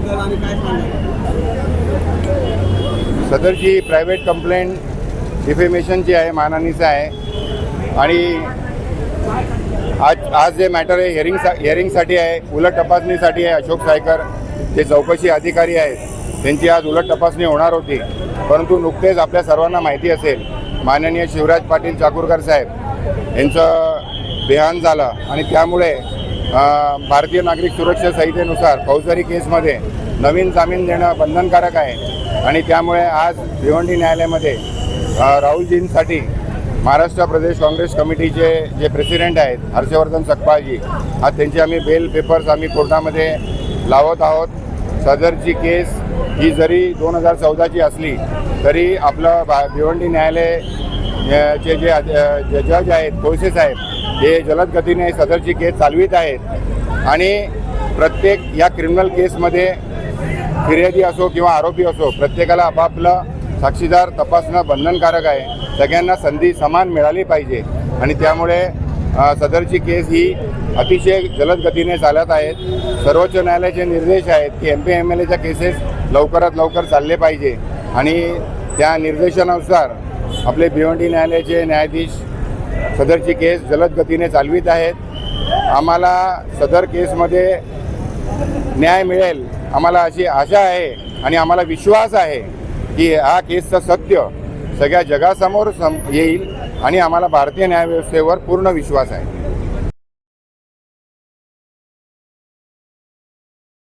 त्याबद्दल आणि काय सांगाल? सदरची प्रायव्हेट कंप्लेंट डिफेमेशनची आहे, मानहानीचं आहे. आणि आज जे मॅटर आहे हिअरिंगसाठी आहे, उलट तपासणीसाठी आहे. अशोक सायकर जे चौकशी अधिकारी आहेत त्यांची आज उलट तपासणी होणार होती, परंतु नुकतेच आपल्या सर्वांना माहिती असेल माननीय शिवराज पाटील चाकूरकर साहेब यांचं देहांत झालं आणि त्यामुळे भारतीय नागरिक सुरक्षा संहितेनुसार फौजदारी केसमध्ये नवीन जामीन देणं बंधनकारक आहे. आणि त्यामुळे आज भिवंडी न्यायालयामध्ये राहुलजींसाठी महाराष्ट्र प्रदेश काँग्रेस कमिटीचे जे प्रेसिडेंट आहेत हर्षवर्धन सकपाळजी, आज त्यांचे आम्ही बेल पेपर्स आम्ही कोर्टामध्ये लावत आहोत. सदरची केस ही जरी 2014ची असली तरी आपलं भिवंडी न्यायालयाचे जे जज आहेत कोळसे साहेब हे जलद गतीने सदरची केस चालवित आहेत. आणि प्रत्येक या क्रिमिनल केसमध्ये फिर्यादी असो किंवा आरोपी असो प्रत्येकाला आपापलं साक्षीदार तपासणं बंधनकारक आहे. सगळ्यांना संधी समान मिळाली पाहिजे आणि त्यामुळे सदरची केस ही अतिशय जलद गतीने चालत आहेत. सर्वोच्च न्यायालयाचे निर्देश आहेत की MP-MLAच्या केसेस लवकरात लवकर चालले पाहिजे आणि त्या निर्देशानुसार आपले भिवंडी न्यायालयाचे न्यायाधीश सदरची केस जलद गतीने चालवित आहेत. आम्हाला सदर केसमध्ये न्याय मिळेल आम्हाला अशी आशा आहे आणि आम्हाला विश्वास आहे की हा केसचं सत्य सगळ्या जगासमोर येईल आणि आम्हाला भारतीय न्यायव्यवस्थेवर पूर्ण विश्वास आहे.